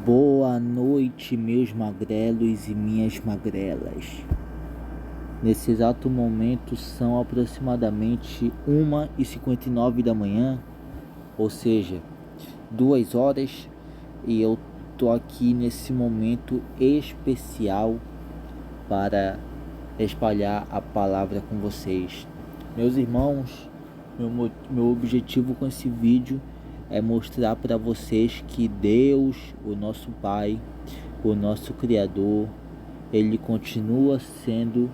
Boa noite, meus magrelos e minhas magrelas. Nesse exato momento são aproximadamente 1h59 da manhã, ou seja, 2 horas, e eu tô aqui nesse momento especial para espalhar a palavra com vocês. Meus irmãos, meu objetivo com esse vídeo é mostrar para vocês que Deus, o nosso Pai, o nosso Criador, Ele continua sendo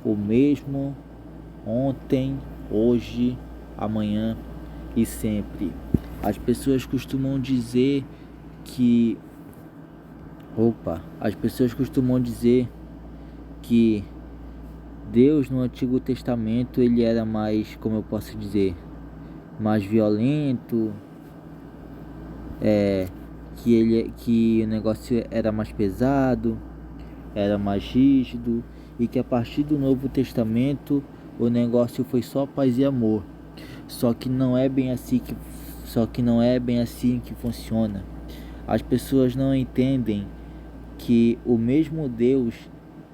o mesmo ontem, hoje, amanhã e sempre. As pessoas costumam dizer que Deus no Antigo Testamento ele era mais, como eu posso dizer, mais violento, que o negócio era mais pesado, era mais rígido, e que a partir do Novo Testamento o negócio foi só paz e amor. Só que não é bem assim que funciona. As pessoas não entendem que o mesmo Deus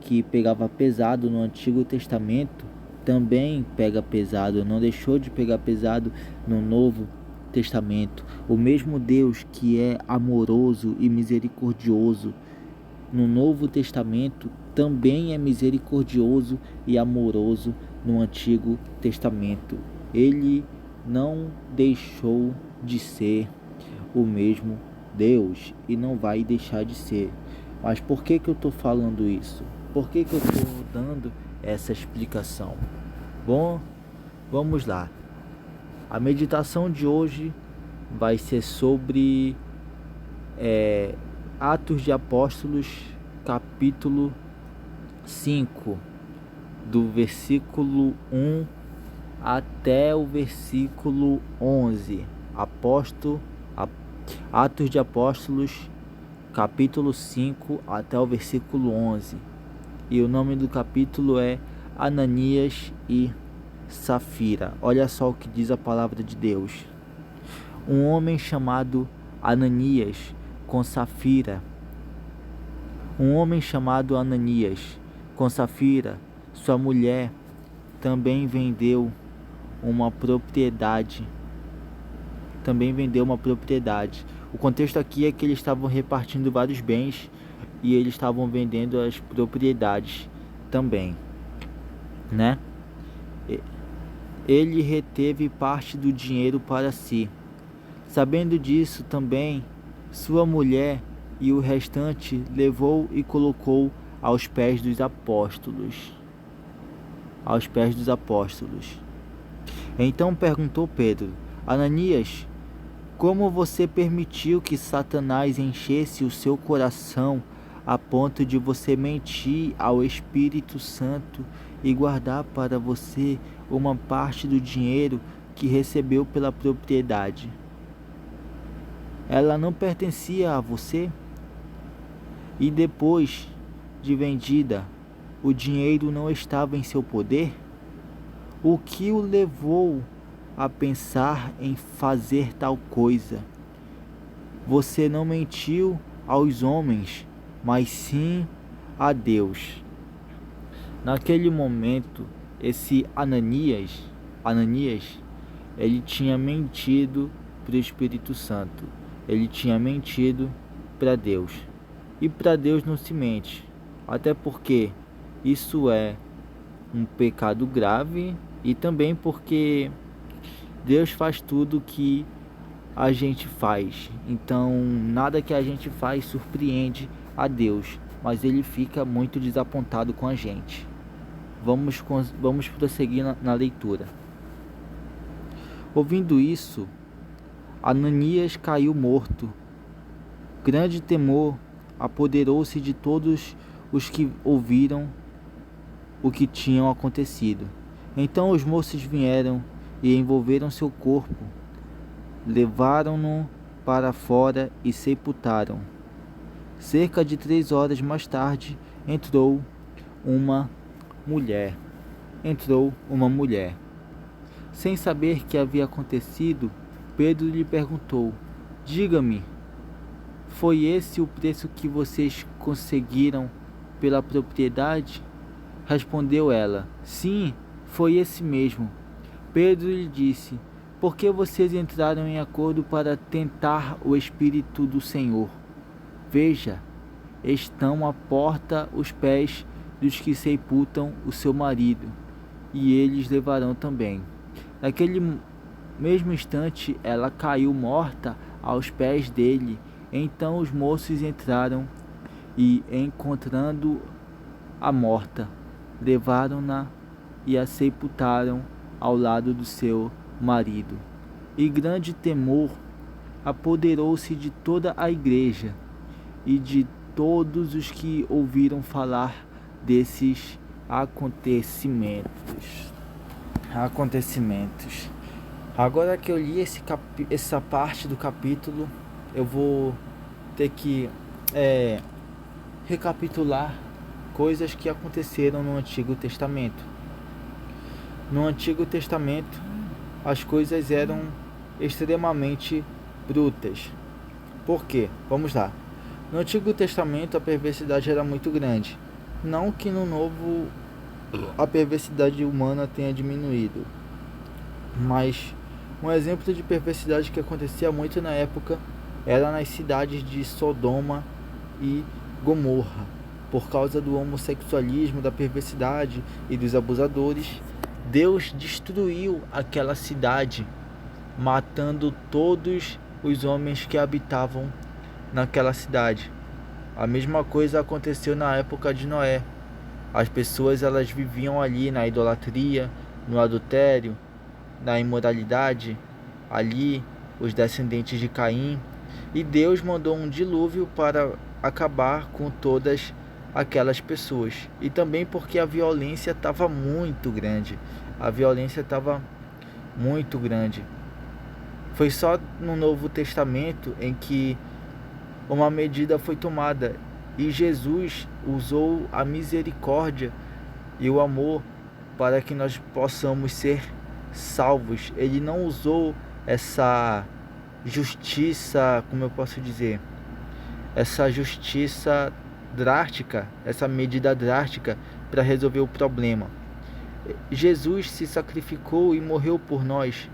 que pegava pesado no Antigo Testamento também pega pesado, não deixou de pegar pesado no Novo Testamento. O mesmo Deus que é amoroso e misericordioso no Novo Testamento também é misericordioso e amoroso no Antigo Testamento. Ele não deixou de ser o mesmo Deus e não vai deixar de ser. Mas por que eu estou falando isso? Por que eu estou dando essa explicação? Bom, vamos lá. A meditação de hoje vai ser sobre Atos de Apóstolos, capítulo 5, do versículo 1 até o versículo 11. Atos de Apóstolos, capítulo 5 até o versículo 11. E o nome do capítulo é Ananias e Safira. Olha só o que diz a palavra de Deus. Um homem chamado Ananias com Safira, sua mulher, também vendeu uma propriedade. O contexto aqui é que eles estavam repartindo vários bens e eles estavam vendendo as propriedades também, né? Ele reteve parte do dinheiro para si. Sabendo disso também, sua mulher e o restante levou e colocou aos pés dos apóstolos. Então perguntou Pedro: Ananias, como você permitiu que Satanás enchesse o seu coração a ponto de você mentir ao Espírito Santo e guardar para você uma parte do dinheiro que recebeu pela propriedade? Ela não pertencia a você? E depois de vendida, o dinheiro não estava em seu poder? O que o levou a pensar em fazer tal coisa? Você não mentiu aos homens, mas sim a Deus. Naquele momento, esse Ananias, ele tinha mentido para o Espírito Santo. Ele tinha mentido para Deus. E para Deus não se mente, até porque isso é um pecado grave e também porque Deus faz tudo que a gente faz. Então nada que a gente faz surpreende a Deus, mas Ele fica muito desapontado com a gente. Vamos prosseguir na leitura. Ouvindo isso, Ananias caiu morto. Grande temor apoderou-se de todos os que ouviram o que tinha acontecido. Então os moços vieram e envolveram seu corpo, levaram-no para fora e sepultaram. Cerca de 3 horas mais tarde, entrou uma mulher. Sem saber o que havia acontecido, Pedro lhe perguntou: Diga-me, Foi esse o preço que vocês conseguiram pela propriedade? Respondeu ela: Sim, foi esse mesmo. Pedro lhe disse: Por que vocês entraram em acordo para tentar o Espírito do Senhor? Veja, estão à porta os pés dos que sepultam o seu marido, e eles levarão também. Naquele mesmo instante, ela caiu morta aos pés dele. Então os moços entraram e, encontrando-a morta, levaram-na e a sepultaram ao lado do seu marido. E grande temor apoderou-se de toda a igreja e de todos os que ouviram falar desses acontecimentos. Agora que eu li essa parte do capítulo, eu vou ter que recapitular coisas que aconteceram no Antigo Testamento. No Antigo Testamento, as coisas eram extremamente brutas. Por quê? Vamos lá. No Antigo Testamento, a perversidade era muito grande. Não que no Novo a perversidade humana tenha diminuído, mas um exemplo de perversidade que acontecia muito na época era nas cidades de Sodoma e Gomorra. Por causa do homossexualismo, da perversidade e dos abusadores, Deus destruiu aquela cidade, matando todos os homens que habitavam naquela cidade. A mesma coisa aconteceu na época de Noé. As pessoas elas viviam ali na idolatria, no adultério, na imoralidade, ali os descendentes de Caim, e Deus mandou um dilúvio para acabar com todas aquelas pessoas. E também porque a violência estava muito grande. Foi só no Novo Testamento em que uma medida foi tomada e Jesus usou a misericórdia e o amor para que nós possamos ser salvos. Ele não usou essa justiça, como eu posso dizer, essa justiça drástica, essa medida drástica para resolver o problema. Jesus se sacrificou e morreu por nós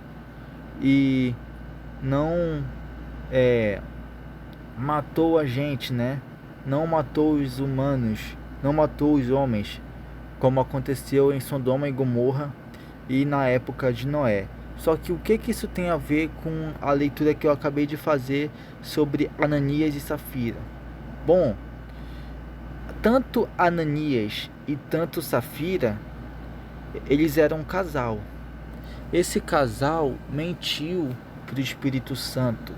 e não matou a gente, né? Não matou os humanos, não matou os homens, como aconteceu em Sodoma e Gomorra e na época de Noé. Só que o que isso tem a ver com a leitura que eu acabei de fazer sobre Ananias e Safira? Bom, tanto Ananias e tanto Safira, eles eram um casal. Esse casal mentiu para o Espírito Santo.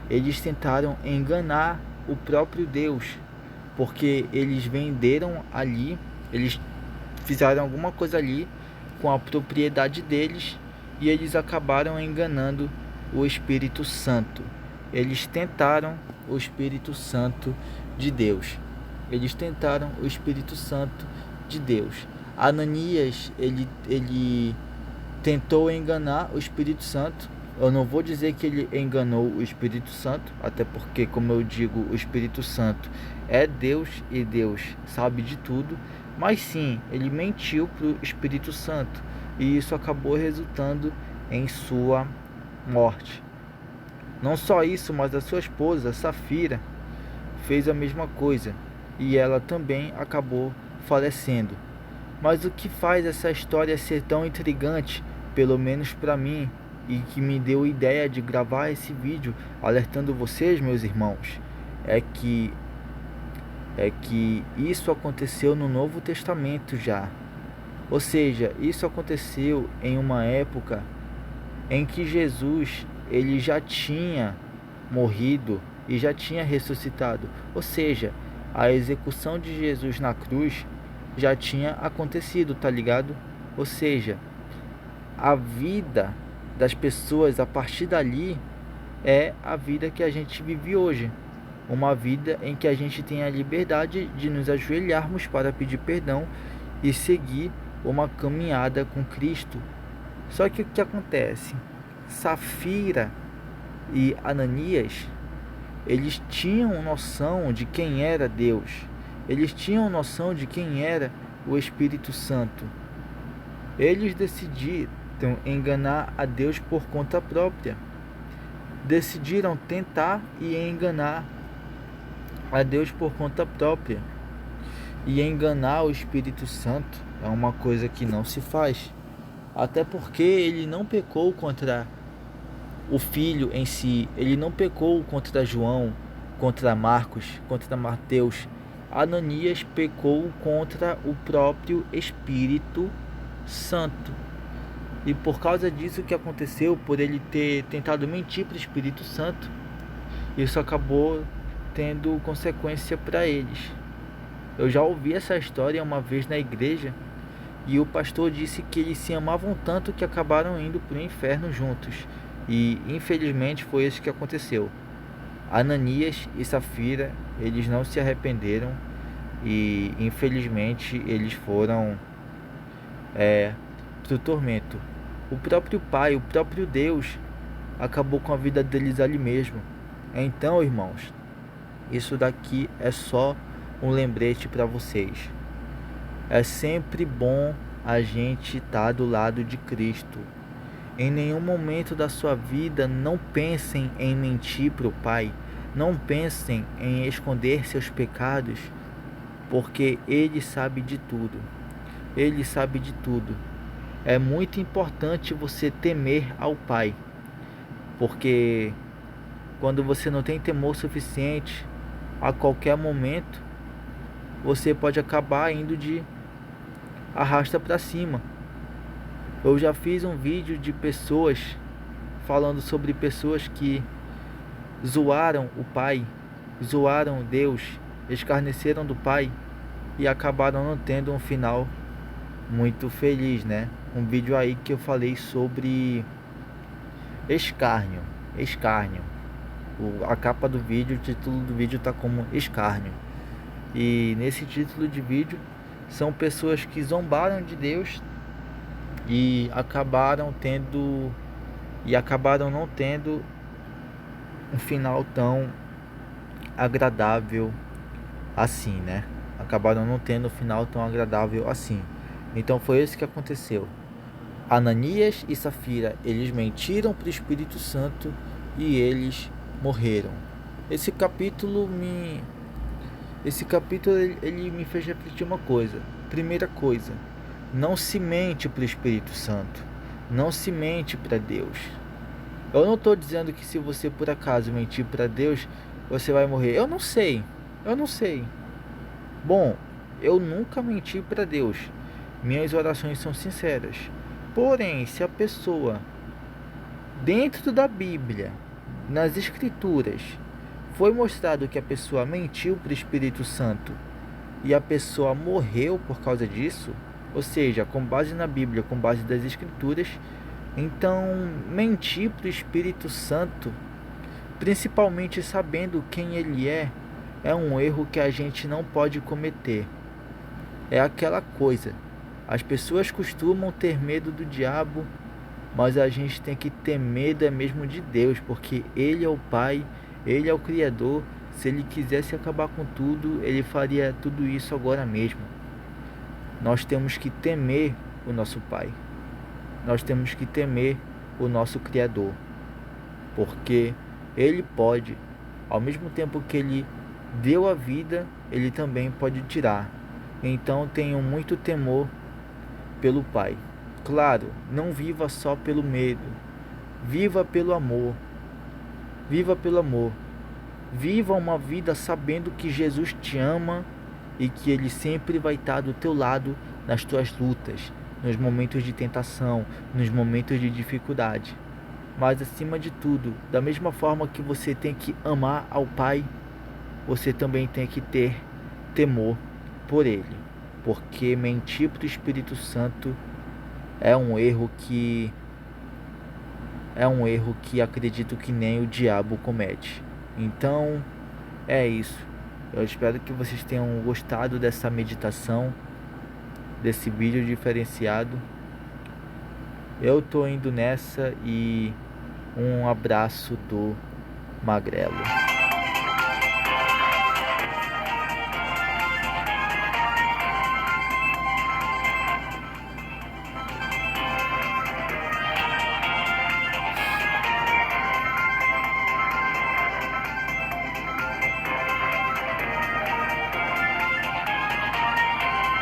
Eles tentaram enganar o próprio Deus, porque eles venderam ali, eles fizeram alguma coisa ali com a propriedade deles e eles acabaram enganando o Espírito Santo. Eles tentaram o Espírito Santo de Deus. Ananias, ele tentou enganar o Espírito Santo. Eu não vou dizer que ele enganou o Espírito Santo, até porque, como eu digo, o Espírito Santo é Deus e Deus sabe de tudo, mas sim, ele mentiu para o Espírito Santo e isso acabou resultando em sua morte. Não só isso, mas a sua esposa, Safira, fez a mesma coisa e ela também acabou falecendo. Mas o que faz essa história ser tão intrigante, pelo menos para mim, e que me deu ideia de gravar esse vídeo alertando vocês, meus irmãos, é que isso aconteceu no Novo Testamento já. Ou seja, isso aconteceu em uma época em que Jesus ele já tinha morrido e já tinha ressuscitado. Ou seja, a execução de Jesus na cruz já tinha acontecido, tá ligado? Ou seja, a vida das pessoas a partir dali é a vida que a gente vive hoje. Uma vida em que a gente tem a liberdade de nos ajoelharmos para pedir perdão e seguir uma caminhada com Cristo. Só que o que acontece? Safira e Ananias, eles tinham noção de quem era Deus. Eles tinham noção de quem era o Espírito Santo. Eles decidiram enganar a Deus por conta própria. Decidiram tentar e enganar a Deus por conta própria. E enganar o Espírito Santo é uma coisa que não se faz. Até porque ele não pecou contra o Filho em si. Ele não pecou contra João, contra Marcos, contra Mateus. Ananias pecou contra o próprio Espírito Santo. E por causa disso que aconteceu, por ele ter tentado mentir para o Espírito Santo, isso acabou tendo consequência para eles. Eu já ouvi essa história uma vez na igreja, e o pastor disse que eles se amavam tanto que acabaram indo para o inferno juntos. E infelizmente foi isso que aconteceu. Ananias e Safira, eles não se arrependeram e infelizmente eles foram para o tormento. O próprio Pai, o próprio Deus, acabou com a vida deles ali mesmo. Então, irmãos, isso daqui é só um lembrete para vocês. É sempre bom a gente estar do lado de Cristo. Em nenhum momento da sua vida não pensem em mentir para o Pai. Não pensem em esconder seus pecados, porque Ele sabe de tudo. Ele sabe de tudo. É muito importante você temer ao Pai, porque quando você não tem temor suficiente, a qualquer momento você pode acabar indo de arrasta para cima. Eu já fiz um vídeo de pessoas falando sobre pessoas que zoaram o Pai, zoaram Deus, escarneceram do Pai e acabaram não tendo um final muito feliz, né? Um vídeo aí que eu falei sobre escárnio. A capa do vídeo, o título do vídeo tá como escárnio. E nesse título de vídeo são pessoas que zombaram de Deus e acabaram não tendo um final tão agradável assim, né? Acabaram não tendo um final tão agradável assim. Então foi isso que aconteceu. Ananias e Safira, eles mentiram para o Espírito Santo e eles morreram. Esse capítulo ele me fez refletir uma coisa. Primeira coisa, não se mente para o Espírito Santo. Não se mente para Deus. Eu não estou dizendo que se você por acaso mentir para Deus, você vai morrer. Eu não sei. Bom, eu nunca menti para Deus. Minhas orações são sinceras. Porém, se a pessoa, dentro da Bíblia, nas Escrituras, foi mostrado que a pessoa mentiu para o Espírito Santo e a pessoa morreu por causa disso, ou seja, com base na Bíblia, com base das Escrituras, então mentir para o Espírito Santo, principalmente sabendo quem ele é um erro que a gente não pode cometer. É aquela coisa, as pessoas costumam ter medo do diabo, mas a gente tem que ter medo mesmo de Deus, porque Ele é o Pai, Ele é o Criador. Se Ele quisesse acabar com tudo, Ele faria tudo isso agora mesmo. Nós temos que temer o nosso Pai. Nós temos que temer o nosso Criador, porque Ele pode, ao mesmo tempo que Ele deu a vida, Ele também pode tirar. Então tenham muito temor pelo Pai. Claro, não viva só pelo medo. Viva pelo amor. Viva pelo amor. Viva uma vida sabendo que Jesus te ama e que Ele sempre vai estar do teu lado nas tuas lutas, nos momentos de tentação, nos momentos de dificuldade. Mas acima de tudo, da mesma forma que você tem que amar ao Pai, você também tem que ter temor por Ele, porque mentir para o Espírito Santo é um erro que acredito que nem o diabo comete. Então é isso. Eu espero que vocês tenham gostado dessa meditação, desse vídeo diferenciado. Eu tô indo nessa e um abraço do Magrelo.